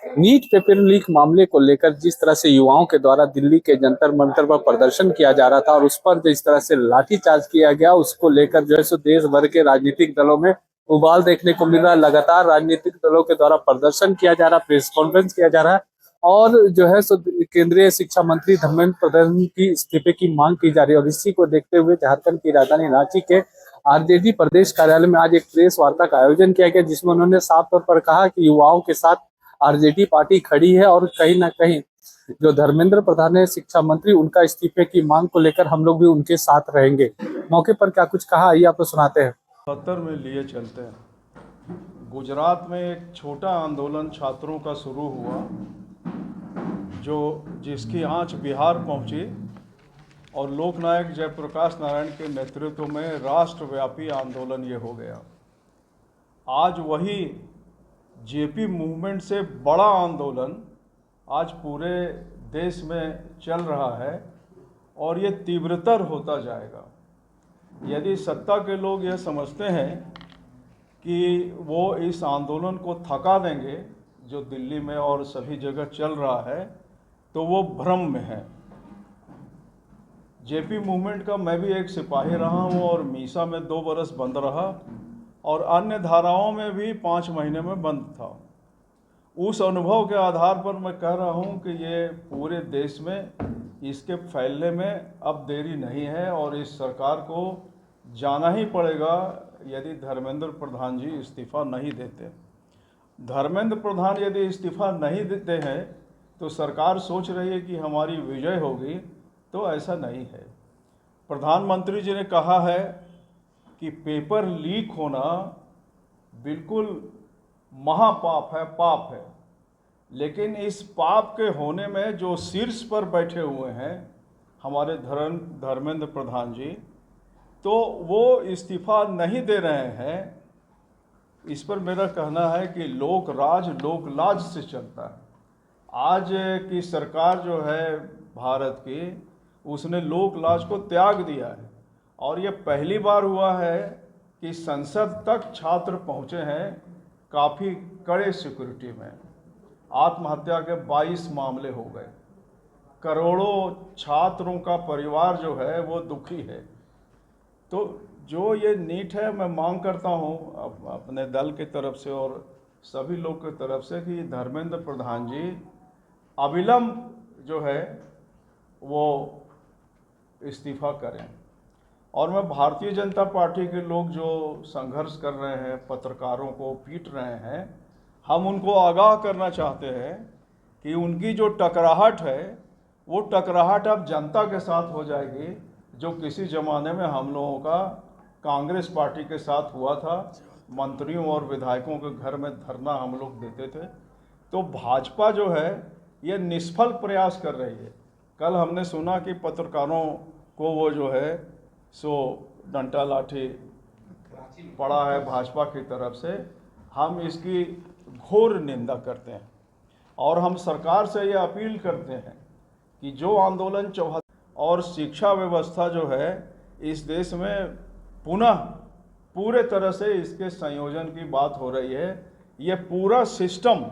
NEET paper leak मामले को लेकर जिस तरह से युवाओं के द्वारा दिल्ली के जंतर मंतर पर प्रदर्शन किया जा रहा था और उस पर जिस तरह से लाठीचार्ज किया गया, उसको लेकर जो है सो देश भर के राजनीतिक दलों में उबाल देखने को मिल रहा है। लगातार राजनीतिक दलों के द्वारा प्रदर्शन किया जा रहा है, प्रेस कॉन्फ्रेंस किया जा रहा है और जो है सो केंद्रीय शिक्षा मंत्री धर्मेंद्र प्रधान की इस्तीफे की मांग की जा रही है। और इसी को देखते हुए झारखंड की राजधानी रांची के आरजेडी प्रदेश कार्यालय में आज एक प्रेस वार्ता का आयोजन किया गया, जिसमें उन्होंने साफ तौर पर कहा कि युवाओं के साथ आरजेडी पार्टी खड़ी है और कहीं ना कहीं जो धर्मेंद्र प्रधान है शिक्षा मंत्री, उनका इस्तीफे की मांग को लेकर हम लोग भी उनके साथ रहेंगे। मौके पर क्या कुछ कहा, आइए आपको सुनाते हैं। 70 में लिए चलते हैं। गुजरात में एक छोटा आंदोलन छात्रों का शुरू हुआ जिसकी आंच बिहार पहुंची और लोकनायक जयप्रकाश नारायण के नेतृत्व में राष्ट्रव्यापी आंदोलन ये हो गया। आज वही जेपी मूवमेंट से बड़ा आंदोलन आज पूरे देश में चल रहा है और ये तीव्रतर होता जाएगा। यदि सत्ता के लोग यह समझते हैं कि वो इस आंदोलन को थका देंगे जो दिल्ली में और सभी जगह चल रहा है, तो वो भ्रम में है। जेपी मूवमेंट का मैं भी एक सिपाही रहा हूँ और मीसा में 2 बरस बंद रहा और अन्य धाराओं में भी 5 महीने में बंद था। उस अनुभव के आधार पर मैं कह रहा हूँ कि ये पूरे देश में इसके फैलने में अब देरी नहीं है और इस सरकार को जाना ही पड़ेगा यदि धर्मेंद्र प्रधान जी इस्तीफ़ा नहीं देते। धर्मेंद्र प्रधान यदि इस्तीफ़ा नहीं देते हैं तो सरकार सोच रही है कि हमारी विजय होगी, तो ऐसा नहीं है। प्रधानमंत्री जी ने कहा है कि पेपर लीक होना बिल्कुल महापाप है, पाप है, लेकिन इस पाप के होने में जो शीर्ष पर बैठे हुए हैं हमारे धर्मेंद्र प्रधान जी, तो वो इस्तीफ़ा नहीं दे रहे हैं। इस पर मेरा कहना है कि लोक राज लोक लाज से चलता है। आज की सरकार जो है भारत की, उसने लोक लाज को त्याग दिया है और ये पहली बार हुआ है कि संसद तक छात्र पहुँचे हैं काफ़ी कड़े सिक्योरिटी में। आत्महत्या के 22 मामले हो गए। करोड़ों छात्रों का परिवार जो है वो दुखी है। तो जो ये नीट है, मैं मांग करता हूँ अपने दल की तरफ से और सभी लोग की तरफ से कि धर्मेंद्र प्रधान जी अविलंब जो है वो इस्तीफ़ा करें। और मैं भारतीय जनता पार्टी के लोग जो संघर्ष कर रहे हैं, पत्रकारों को पीट रहे हैं, हम उनको आगाह करना चाहते हैं कि उनकी जो टकराहट है वो टकराहट अब जनता के साथ हो जाएगी, जो किसी ज़माने में हम लोगों का कांग्रेस पार्टी के साथ हुआ था। मंत्रियों और विधायकों के घर में धरना हम लोग देते थे। तो भाजपा जो है ये निष्फल प्रयास कर रही है। कल हमने सुना कि पत्रकारों को वो जो है सो डंडा लाठी पड़ा है भाजपा की तरफ से। हम इसकी घोर निंदा करते हैं और हम सरकार से ये अपील करते हैं कि जो आंदोलन 74 और शिक्षा व्यवस्था जो है इस देश में पुनः पूरे तरह से इसके संयोजन की बात हो रही है। ये पूरा सिस्टम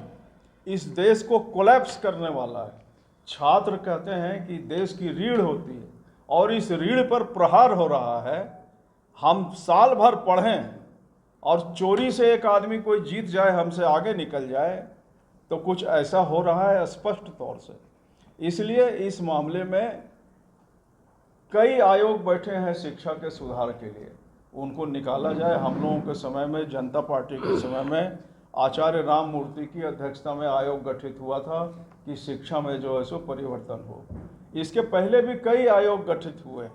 इस देश को कोलैप्स करने वाला है। छात्र कहते हैं कि देश की रीढ़ होती है और इस रीढ़ पर प्रहार हो रहा है। हम साल भर पढ़ें और चोरी से एक आदमी कोई जीत जाए, हमसे आगे निकल जाए, तो कुछ ऐसा हो रहा है स्पष्ट तौर से। इसलिए इस मामले में कई आयोग बैठे हैं शिक्षा के सुधार के लिए, उनको निकाला जाए। हम लोगों के समय में, जनता पार्टी के समय में आचार्य राम मूर्ति की अध्यक्षता में आयोग गठित हुआ था कि शिक्षा में जो है सो परिवर्तन हो। इसके पहले भी कई आयोग गठित हुए,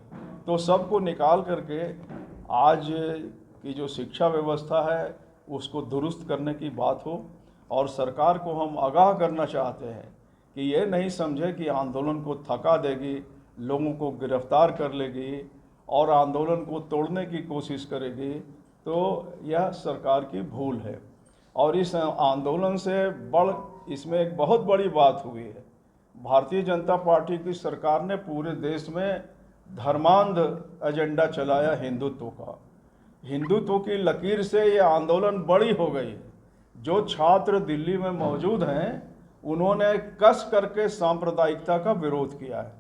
तो सबको निकाल करके आज की जो शिक्षा व्यवस्था है उसको दुरुस्त करने की बात हो। और सरकार को हम आगाह करना चाहते हैं कि ये नहीं समझे कि आंदोलन को थका देगी, लोगों को गिरफ्तार कर लेगी और आंदोलन को तोड़ने की कोशिश करेगी, तो यह सरकार की भूल है। और इस आंदोलन से इसमें एक बहुत बड़ी बात हुई है। भारतीय जनता पार्टी की सरकार ने पूरे देश में धर्मांध एजेंडा चलाया, हिंदुत्व का। हिंदुत्व की लकीर से ये आंदोलन बड़ी हो गई है। जो छात्र दिल्ली में मौजूद हैं उन्होंने कस करके सांप्रदायिकता का विरोध किया है।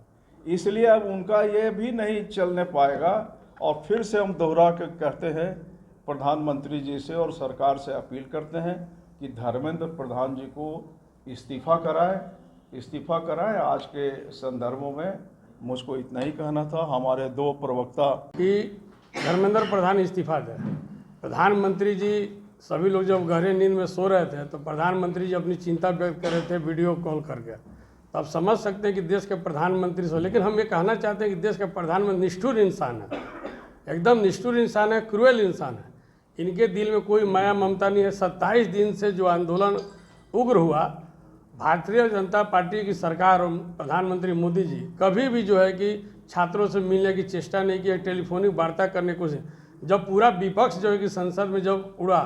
इसलिए अब उनका ये भी नहीं चलने पाएगा। और फिर से हम दोहरा के कहते हैं, प्रधानमंत्री जी से और सरकार से अपील करते हैं कि धर्मेंद्र प्रधान जी को इस्तीफ़ा कराएं। आज के संदर्भों में मुझको इतना ही कहना था। हमारे दो प्रवक्ता कि धर्मेंद्र प्रधान इस्तीफा दें। प्रधानमंत्री जी, सभी लोग जब गहरे नींद में सो रहे थे तो प्रधानमंत्री जी अपनी चिंता व्यक्त कर रहे थे वीडियो कॉल करके। तो आप समझ सकते हैं कि देश के प्रधानमंत्री से, लेकिन हम ये कहना चाहते हैं कि देश के प्रधानमंत्री निष्ठुर इंसान है, एकदम निष्ठुर इंसान है, क्रूएल इंसान है। इनके दिल में कोई माया ममता नहीं है। 27 दिन से जो आंदोलन उग्र हुआ, भारतीय जनता पार्टी की सरकार और प्रधानमंत्री मोदी जी कभी भी जो है कि छात्रों से मिलने की चेष्टा नहीं की, टेलीफोनिक वार्ता करने की कोशिश। जब पूरा विपक्ष जो है कि संसद में जब उड़ा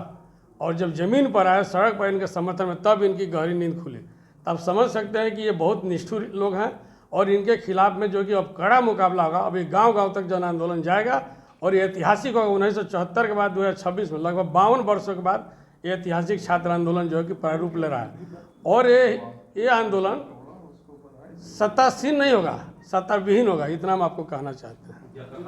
और जब जमीन पर आया, सड़क पर इनके समर्थन में, तब इनकी गहरी नींद खुली। तब समझ सकते हैं कि ये बहुत निष्ठुर लोग हैं और इनके खिलाफ में जो कि अब कड़ा मुकाबला होगा। अभी गांव-गांव तक जन आंदोलन जाएगा और ये ऐतिहासिक होगा। 1974 के बाद 2026 में लगभग 52 वर्षों के बाद ये ऐतिहासिक छात्र आंदोलन जो है कि प्रारूप ले रहा है। और ये आंदोलन सत्तासीन नहीं होगा, सत्ताविहीन होगा। इतना हम आपको कहना चाहते हैं।